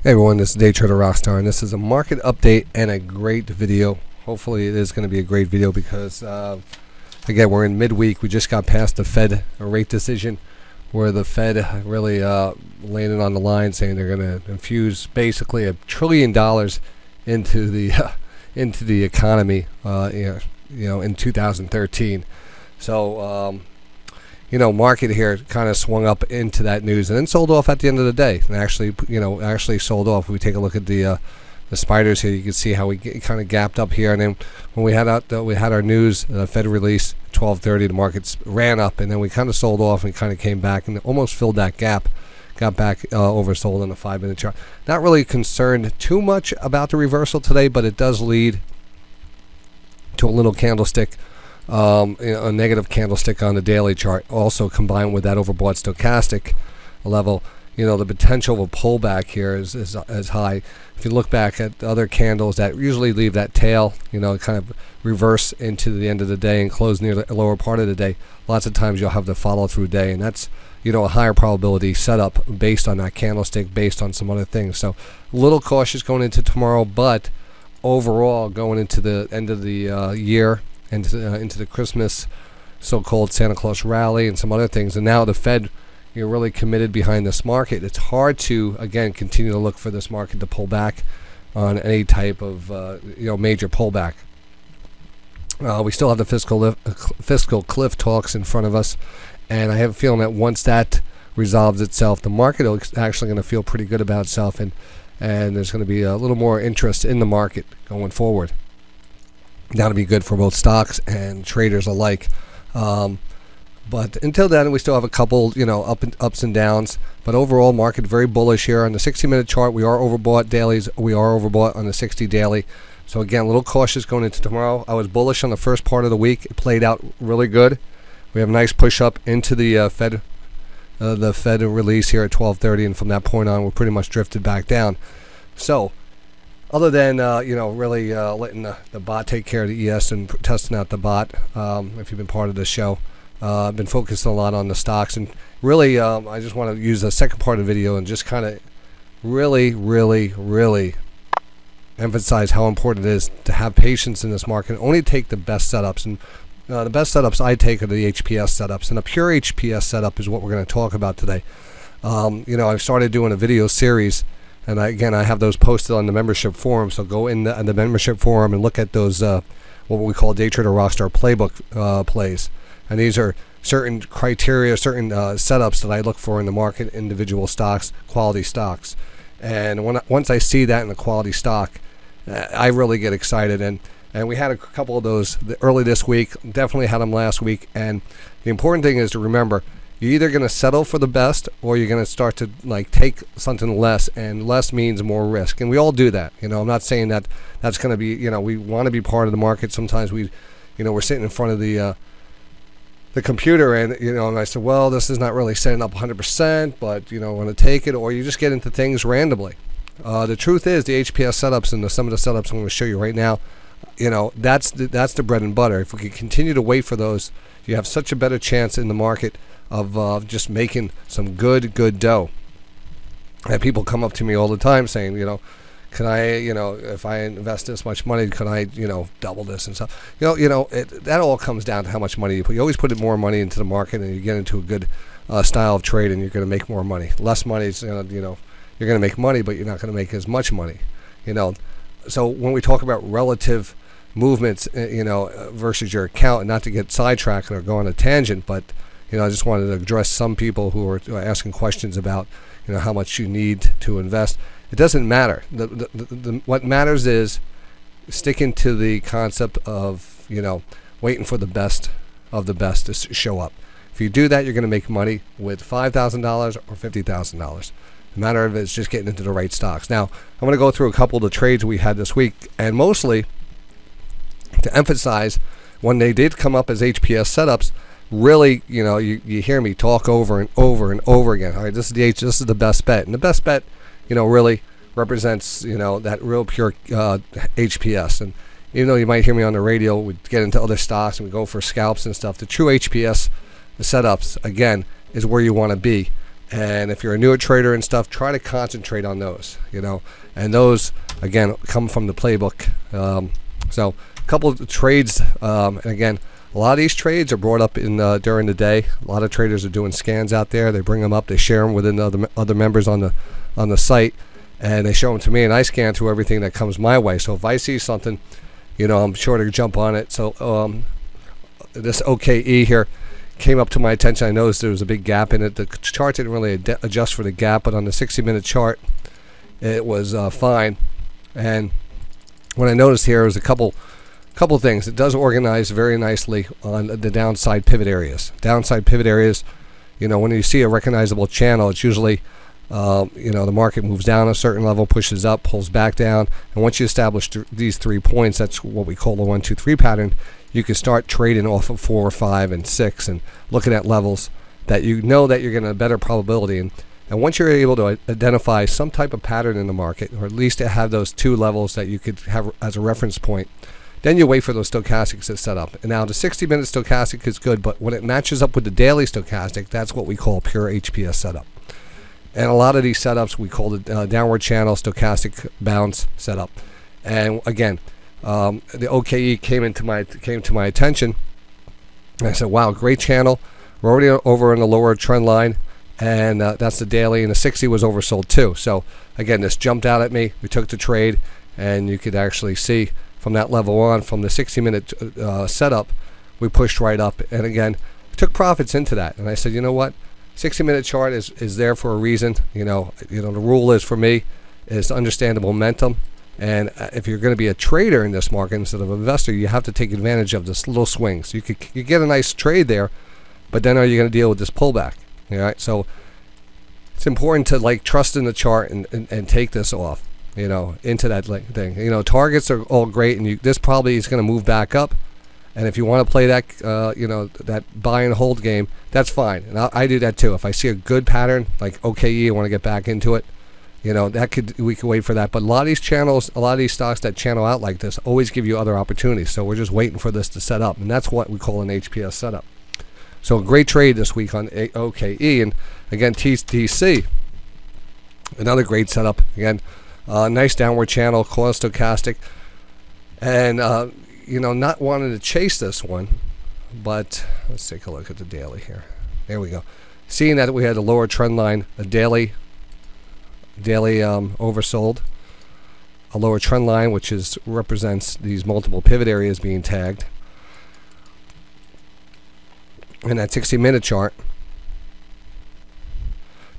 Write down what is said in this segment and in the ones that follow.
Hey everyone, this is DayTraderRockstar, and this is a market update and a great video. Hopefully it is going to be a great video because, again, we're in midweek. We just got past the Fed rate decision where the Fed really landed on the line saying they're going to infuse basically $1 trillion into the economy in 2013. So market here kind of swung up into that news and then sold off at the end of the day. And actually sold off. If we take a look at the spiders here, you can see how we kind of gapped up here. And then when we had our news, Fed release 12:30, the markets ran up, and then we kind of sold off and kind of came back and almost filled that gap. Got back oversold on the 5-minute chart. Not really concerned too much about the reversal today, but it does lead to a little candlestick. A negative candlestick on the daily chart, also combined with that overbought stochastic level. The potential of a pullback here is high. If you look back at other candles that usually leave that tail, kind of reverse into the end of the day and close near the lower part of the day, lots of times you'll have the follow through day, and that's a higher probability setup based on that candlestick, based on some other things. So a little cautious going into tomorrow, but overall going into the end of the year, into the Christmas so-called Santa Claus rally and some other things, and now the Fed really committed behind this market. It's hard to again continue to look for this market to pull back on any type of major pullback. We still have the fiscal cliff talks in front of us, and I have a feeling that once that resolves itself, the market is actually going to feel pretty good about itself, and there's going to be a little more interest in the market going forward. That'll be good for both stocks and traders alike. But until then, we still have a couple, ups and downs. But overall, market very bullish here on the 60-minute chart. We are overbought dailies. We are overbought on the 60 daily. So again, a little cautious going into tomorrow. I was bullish on the first part of the week. It played out really good. We have a nice push up into the Fed release here at 12:30, and from that point on, we're pretty much drifted back down. So, other than really letting the bot take care of the ES and testing out the bot, if you've been part of the show, I've been focusing a lot on the stocks, and really I just want to use the second part of the video and just kind of really emphasize how important it is to have patience in this market. Only take the best setups, and the best setups I take are the HPS setups, and a pure HPS setup is what we're going to talk about today. I've started doing a video series, and I have those posted on the membership forum, so go in the membership forum and look at those what we call DayTraderRockstar playbook plays. And these are certain criteria, certain setups that I look for in the market, individual stocks, quality stocks. And once I see that in a quality stock, I really get excited. And we had a couple of those early this week, definitely had them last week. And the important thing is to remember, you're either going to settle for the best, or you're going to start to take something less, and less means more risk. And we all do that. I'm not saying that that's going to be, we want to be part of the market. Sometimes we're sitting in front of the computer, and and I said, well, this is not really setting up 100%, but I want to take it, or you just get into things randomly. The truth is, the HPS setups and some of the setups I'm going to show you right now, that's the bread and butter. If we can continue to wait for those, you have such a better chance in the market of just making some good dough. And people come up to me all the time saying, can I, if I invest this much money, can I, double this and stuff? That all comes down to how much money you put. You always put more money into the market, and you get into a good style of trade, and you're going to make more money. Less money is, you're going to make money, but you're not going to make as much money. So when we talk about relative movements, versus your account, and not to get sidetracked or go on a tangent, but I just wanted to address some people who are asking questions about, how much you need to invest. It doesn't matter. What matters is sticking to the concept of, waiting for the best of the best to show up. If you do that, you're going to make money with $5,000 or $50,000. The matter of it is just getting into the right stocks. Now, I'm going to go through a couple of the trades we had this week, and mostly to emphasize, when they did come up as HPS setups, really, you hear me talk over and over and over again. All right, this is the best bet, and the best bet, really represents, that real pure HPS. And even though you might hear me on the radio, we get into other stocks and we go for scalps and stuff. The true HPS setups, again, is where you want to be. And if you're a newer trader and stuff, try to concentrate on those, and those again come from the playbook. So a couple of trades, and again, a lot of these trades are brought up in during the day. A lot of traders are doing scans out there. They bring them up, they share them with other members on the site, and they show them to me, and I scan through everything that comes my way. So if I see something, I'm sure to jump on it. So this OKE here came up to my attention. I noticed there was a big gap in it. The chart didn't really adjust for the gap, but on the 60-minute chart, it was fine. And what I noticed here was a couple things. It does organize very nicely on the downside pivot areas. Downside pivot areas, when you see a recognizable channel, it's usually the market moves down a certain level, pushes up, pulls back down, and once you establish these 3 points, that's what we call the 1, 2, 3 pattern. You can start trading off of 4, 5, and 6, and looking at levels that that you're getting a better probability in. And once you're able to identify some type of pattern in the market, or at least to have those 2 levels that you could have as a reference point, then you wait for those stochastics to set up. And now the 60-minute stochastic is good, but when it matches up with the daily stochastic, that's what we call pure HPS setup. And a lot of these setups we call the downward channel stochastic bounce setup. And again, the OKE came to my attention, and I said, wow, great channel. We're already over in the lower trend line, and that's the daily, and the 60 was oversold too. So again, this jumped out at me. We took the trade, and you could actually see from that level on, from the 60-minute setup, we pushed right up, and again, took profits into that. And I said, you know what, 60-minute chart is there for a reason. The rule is, for me, is to understand the momentum. And if you're going to be a trader in this market instead of an investor, you have to take advantage of this little swings. You get a nice trade there, but then are you going to deal with this pullback? All right, so it's important to trust in the chart and take this off, into that thing. Targets are all great, and this probably is going to move back up. And if you want to play that, that buy and hold game, that's fine. And I do that too. If I see a good pattern like OKE, I want to get back into it. We could wait for that. But a lot of these channels, a lot of these stocks that channel out like this always give you other opportunities. So we're just waiting for this to set up, and that's what we call an HPS setup. So a great trade this week on OKE, and again TTC, another great setup. Again, nice downward channel, coil stochastic, and not wanting to chase this one, but let's take a look at the daily here. There we go. Seeing that we had a lower trend line, a daily oversold, a lower trend line, which represents these multiple pivot areas being tagged, and that 60-minute chart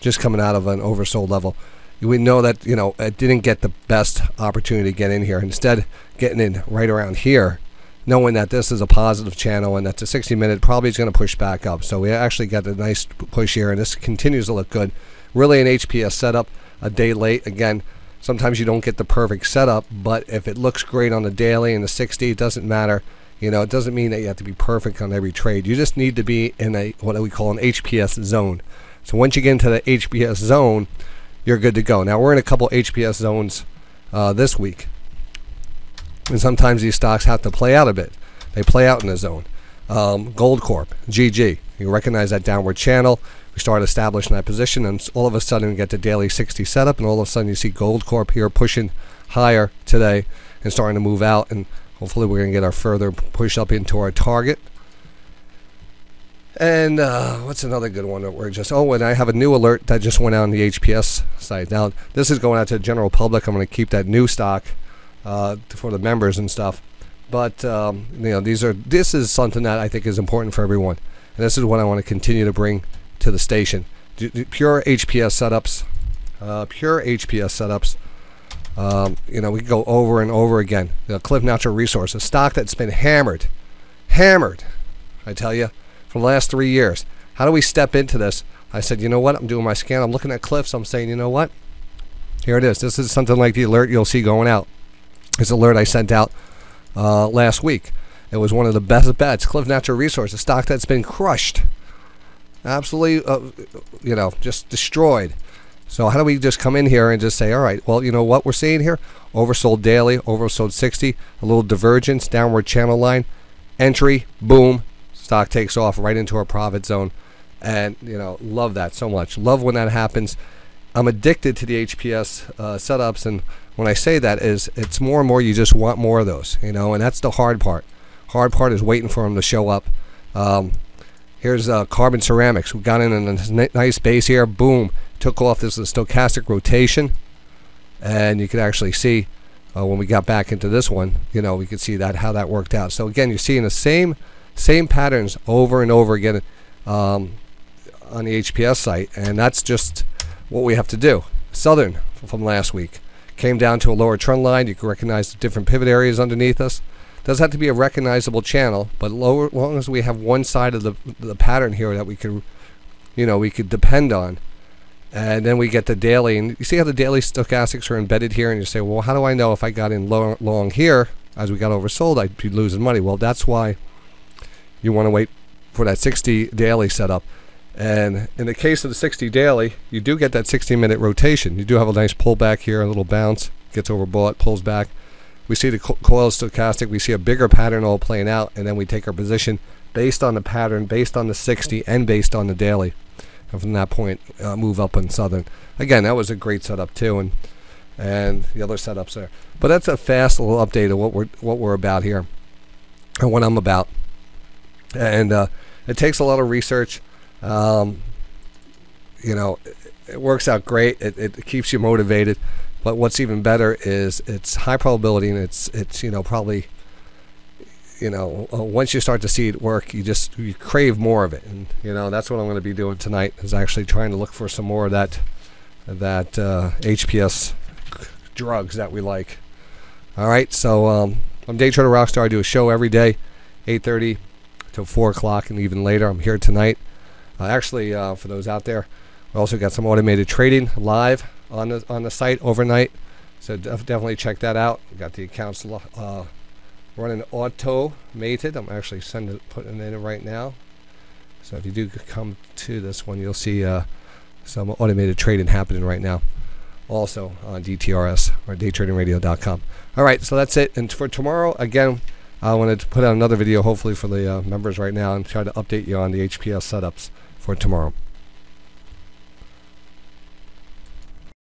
just coming out of an oversold level. We know that it didn't get the best opportunity to get in here. Instead, getting in right around here, knowing that this is a positive channel and that the 60-minute probably is going to push back up. So we actually got a nice push here, and this continues to look good. Really an HPS setup. A day late. Again, sometimes you don't get the perfect setup, but if it looks great on the daily and the 60, it doesn't matter. It doesn't mean that you have to be perfect on every trade. You just need to be in what we call an HPS zone. So once you get into the HPS zone, you're good to go. Now we're in a couple HPS zones this week, and sometimes these stocks have to play out a bit. They play out in the zone. Gold Corp, GG. You recognize that downward channel. We start establishing that position, and all of a sudden we get the daily 60 setup, and all of a sudden you see Gold Corp here pushing higher today and starting to move out, and hopefully we're going to get our further push up into our target. And what's another good one that we're and I have a new alert that just went out on the HPS site. Now this is going out to the general public. I'm going to keep that new stock for the members and stuff, but this is something that I think is important for everyone, and this is what I want to continue to bring to the station. Pure HPS setups, we can go over and over again. Cliff Natural Resources, a stock that's been hammered, I tell you, for the last 3 years. How do we step into this? I said, you know what, I'm doing my scan, I'm looking at Cliffs, I'm saying, you know what, here it is. This is something like the alert you'll see going out. This alert I sent out last week. It was one of the best bets. Cliff Natural Resources, a stock that's been crushed, absolutely, just destroyed. So how do we just come in here and just say, all right, well, you know what we're seeing here? Oversold daily, oversold 60, a little divergence, downward channel line, entry, boom, stock takes off right into our profit zone. And you know, love that so much. Love when that happens. I'm addicted to the HPS setups, and when I say that is, it's more and more you just want more of those, you know, and that's the hard part. Hard part is waiting for them to show up. Here's carbon ceramics. We got in a nice base here. Boom, took off. This is a stochastic rotation, and you can actually see when we got back into this one, you know, we could see that how that worked out. So again, you're seeing the same patterns over and over again on the HPS site, and that's just what we have to do. Southern from last week came down to a lower trend line. You can recognize the different pivot areas underneath us. Doesn't have to be a recognizable channel, but as long as we have one side of the pattern here that we could, you know, we could depend on. And then we get the daily, and you see how the daily stochastics are embedded here, and you say, well, how do I know if I got in long here as we got oversold I'd be losing money? Well, that's why you want to wait for that 60 daily setup. And in the case of the 60 daily, you do get that 60-minute rotation. You do have a nice pullback here, a little bounce, gets overbought, pulls back. We see the coil stochastic, we see a bigger pattern all playing out, and then we take our position based on the pattern, based on the 60, and based on the daily. And from that point, move up on Southern. Again, that was a great setup too, and the other setups there. But that's a fast little update of what we're about here, and what I'm about. And it takes a lot of research. You know, it works out great. It keeps you motivated. But what's even better is it's high probability, and it's you know, probably, you know, once you start to see it work, you crave more of it. And you know, that's what I'm going to be doing tonight, is actually trying to look for some more of that HPS drugs that we like. All right, so I'm DayTraderRockstar. I do a show every day, 8:30 till 4 o'clock, and even later. I'm here tonight. Actually, for those out there, we also got some automated trading live on the site overnight, so definitely check that out. We got the accounts running automated. I'm actually putting it in right now. So if you do come to this one, you'll see some automated trading happening right now, also on DTRS or DayTradingRadio.com. All right, so that's it. And for tomorrow, again, I wanted to put out another video, hopefully for the members right now, and try to update you on the HPS setups for tomorrow.